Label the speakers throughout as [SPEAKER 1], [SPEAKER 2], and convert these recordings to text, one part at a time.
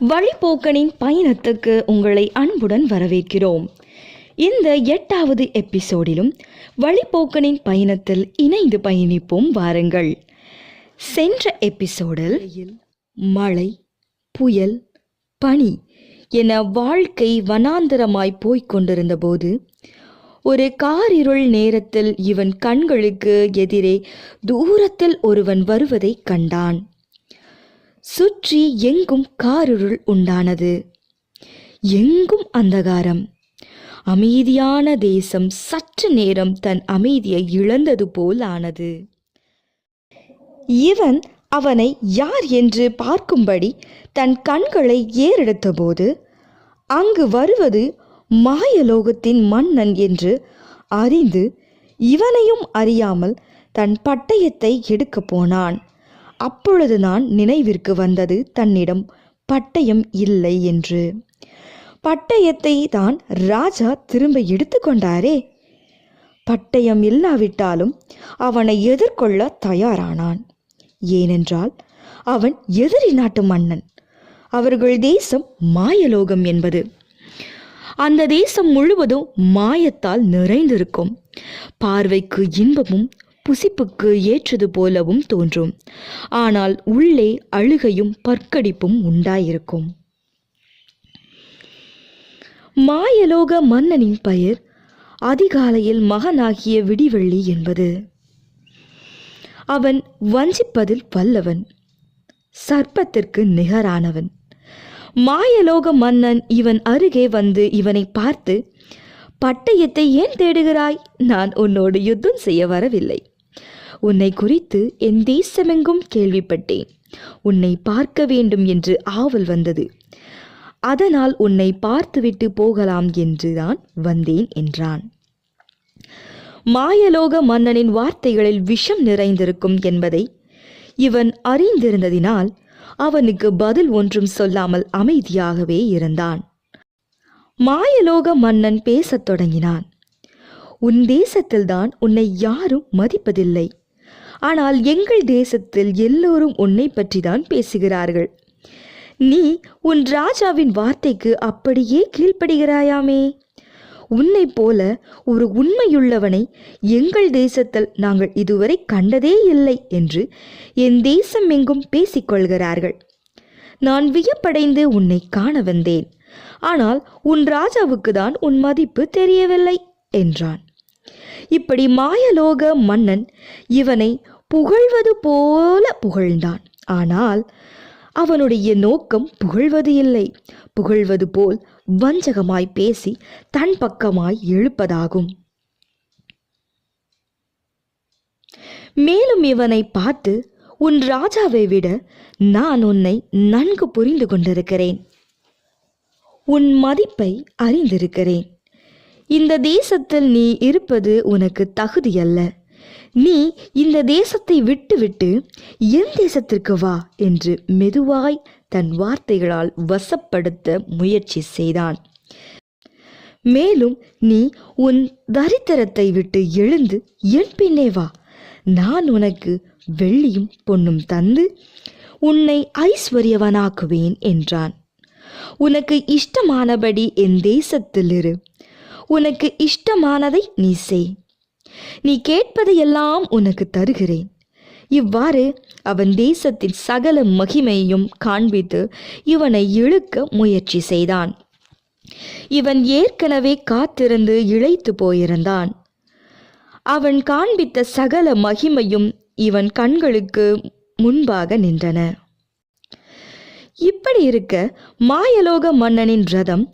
[SPEAKER 1] வழிப்போக்கனின் பயணத்துக்கு உங்களை அன்புடன் வரவேற்கிறோம். இந்த 8வது எபிசோடிலும் வழிப்போக்கனின் பயணத்தில் இணைந்து பயணிப்போம் வாருங்கள். சென்ற எபிசோடில் மழை, புயல், பனி என வாழ்க்கை வனாந்தரமாய் போய்க் கொண்டிருந்த போது ஒரு காரிருள் நேரத்தில் இவன் கண்களுக்கு எதிரே தூரத்தில் ஒருவன் வருவதை கண்டான். சுற்றி எங்கும் காரிருள் உண்டானது. எங்கும் அந்தகாரம். அமைதியான தேசம் சற்று நேரம் தன் அமைதியை இழந்தது போல் ஆனது. இவன் அவனை யார் என்று பார்க்கும்படி தன் கண்களை ஏறெடுத்தபோது அங்கு வருவது மாயலோகத்தின் மன்னன் என்று அறிந்து இவனையும் அறியாமல் தன் பட்டயத்தை எடுக்கப் போனான். அப்பொழுது நான் நினைவிற்கு வந்தது தன்னிடம் பட்டயம் இல்லை என்று. பட்டயத்தை தான் ராஜா திரும்ப எடுத்துக்கொண்டாரே. பட்டயம் இல்லாவிட்டாலும் அவனை எதிர்கொள்ள தயாரானான். ஏனென்றால் அவன் எதிரி நாட்டு மன்னன். அவர்கள் தேசம் மாயலோகம் என்பது. அந்த தேசம் முழுவதும் மாயத்தால் நிறைந்திருக்கும். பார்வைக்கு இன்பமும் புசிப்புக்கு ஏற்றது போலவும் தோன்றும். ஆனால் உள்ளே அழுகையும் பற்கடிப்பும் உண்டாயிருக்கும். மாயலோக மன்னனின் பெயர் அதிகாலையில் மகனாகிய விடிவெள்ளி என்பது. அவன் வஞ்சிப்பதில் வல்லவன், சர்ப்பத்திற்கு நிகரானவன். மாயலோக மன்னன் இவன் அருகே வந்து இவனை பார்த்து, பட்டயத்தை ஏன் தேடுகிறாய்? நான் உன்னோடு யுத்தம் செய்ய வரவில்லை. உன்னை குறித்து என் தேசமெங்கும் கேள்விப்பட்டேன். உன்னை பார்க்க வேண்டும் என்று ஆவல் வந்தது. அதனால் உன்னை பார்த்துவிட்டு போகலாம் என்றுதான் வந்தேன் என்றான். மாயலோக மன்னனின் வார்த்தைகளில் விஷம் நிறைந்திருக்கும் என்பதை இவன் அறிந்திருந்ததினால் அவனுக்கு பதில் ஒன்றும் சொல்லாமல் அமைதியாகவே இருந்தான். மாயலோக மன்னன் பேசத் தொடங்கினான். உன் தேசத்தில்தான் உன்னை யாரும் மதிப்பதில்லை. ஆனால் எங்கள் தேசத்தில் எல்லோரும் உன்னை பற்றி தான் பேசுகிறார்கள். நீ உன் ராஜாவின் வார்த்தைக்கு அப்படியே கீழ்ப்படுகிறாயாமே. உன்னை போல ஒரு உண்மையுள்ளவனை எங்கள் தேசத்தில் நாங்கள் இதுவரை கண்டதே இல்லை என்று என் தேசம் எங்கும் பேசிக்கொள்கிறார்கள். நான் வியப்படைந்து உன்னை காண வந்தேன். ஆனால் உன் ராஜாவுக்கு தான் உன் மதிப்பு தெரியவில்லை என்றான். இப்படி மாயலோக மன்னன் இவனை புகழ்வது போல புகழ்ந்தான். ஆனால் அவனுடைய நோக்கம் புகழ்வது இல்லை, புகழ்வது போல் வஞ்சகமாய் பேசி தன் பக்கமாய் இழுப்பதாகும். மேலும் இவனை பார்த்து, உன் ராஜாவை விட நான் உன்னை நன்கு புரிந்து கொண்டிருக்கிறேன். உன் மதிப்பை அறிந்திருக்கிறேன். இந்த தேசத்தில் நீ இருப்பது உனக்கு தகுதியல்ல. நீ இந்த தேசத்தை விட்டுவிட்டு என் தேசத்திற்கு வா என்று மெதுவாய் தன் வார்த்தைகளால் வசப்படுத்த முயற்சி செய்தான். மேலும் நீ உன் தரித்திரத்தை விட்டு எழுந்து என் பின்னே வா. நான் உனக்கு வெள்ளியும் பொன்னும் தந்து உன்னை ஐஸ்வர்யவனாக்குவேன் என்றான். உனக்கு இஷ்டமானபடி என் தேசத்தில் இரு. உனக்கு இஷ்டமானதை நீ செய். நீ கேட்பதையெல்லாம் உனக்கு தருகிறேன். இவ்வாறு அவன் தேசத்தின் சகல மகிமையையும் காண்பித்து இவனை இழுக்க முயற்சி செய்தான். இவன் ஏற்கனவே காத்திருந்து இளைத்து போயிருந்தான். அவன் காண்பித்த சகல மகிமையும் இவன் கண்களுக்கு முன்பாக நின்றன. இப்படி இருக்க மாயலோக மன்னனின் ரதம்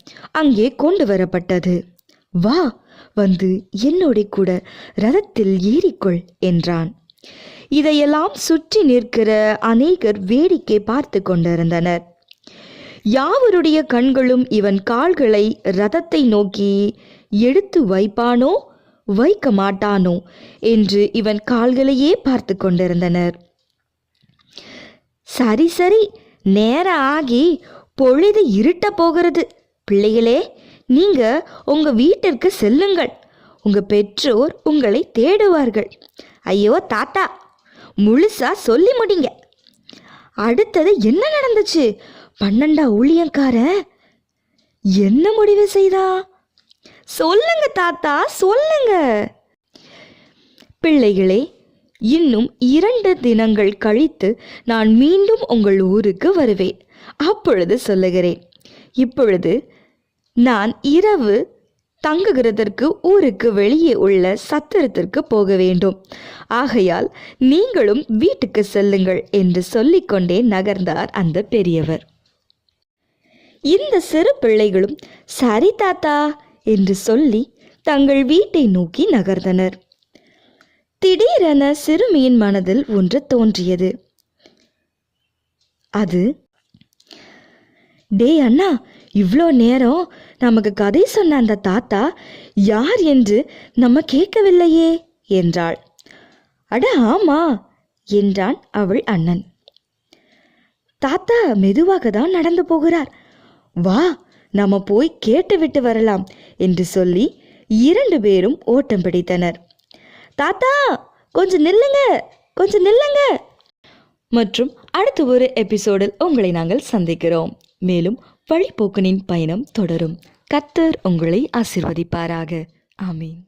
[SPEAKER 1] அங்கே கொண்டு வரப்பட்டது. வா, வந்து என்னோட கூட ரதத்தில் ஏறிக்கொள் என்றான். இதையெல்லாம் சுற்றி நிற்கிற அநேகர் வேடிக்கை பார்த்து கொண்டிருந்தனர். யாவருடைய கண்களும் இவன் கால்களை ரதத்தை நோக்கி எடுத்து வைப்பானோ வைக்க மாட்டானோ என்று இவன் கால்களையே பார்த்து கொண்டிருந்தனர். சரி சரி, நேரம் ஆகி பொழுது இருட்ட போகிறது. பிள்ளைகளே, நீங்க உங்க வீட்டிற்கு செல்லுங்கள். உங்க பெற்றோர் உங்களை தேடுவார்கள். ஐயோ தாத்தா, முழுசா சொல்லி முடிங்க. அடுத்தது என்ன நடந்துச்சு? 12 ஊழியக்காரன் என்ன முடிவு செய்தா? சொல்லுங்க தாத்தா, சொல்லுங்க. பிள்ளைகளே, இன்னும் 2 தினங்கள் கழித்து நான் மீண்டும் உங்கள் ஊருக்கு வருவேன். அப்பொழுது சொல்லுகிறேன். இப்பொழுது நான் இரவு தங்குகிறதற்கு ஊருக்கு வெளியே உள்ள சத்திரத்திற்கு போக வேண்டும். ஆகையால் நீங்களும் வீட்டுக்கு செல்லுங்கள் என்று சொல்லிக்கொண்டே நகர்ந்தார் அந்த பெரியவர். இந்த சிறு பிள்ளைகளும் சரி தாத்தா என்று சொல்லி தங்கள் வீட்டை நோக்கி நகர்ந்தனர். திடீரென சிறுமியின் மனதில் ஒன்று தோன்றியது. அது, டே அண்ணா, இவ்வளோ நேரம் நமக்கு கதை சொன்ன அந்த தாத்தா யார் என்று நம்ம கேட்கவில்லையே என்றாள். அட ஆமா என்றான் அவள் அண்ணன். தாத்தா மெதுவாக தான் நடந்து போகிறார், வா நம்ம போய் கேட்டுவிட்டு வரலாம் என்று சொல்லி 2 பேரும் ஓட்டம் பிடித்தனர். தாத்தா கொஞ்சம் நில்லுங்க, கொஞ்சம் நில்லுங்க. மற்றும் அடுத்த ஒரு எபிசோடில் உங்களை நாங்கள் சந்திக்கிறோம். மேலும் வழிபோக்கனின் பயணம் தொடரும். கர்த்தர் உங்களை ஆசீர்வதிப்பாராக. ஆமீன்.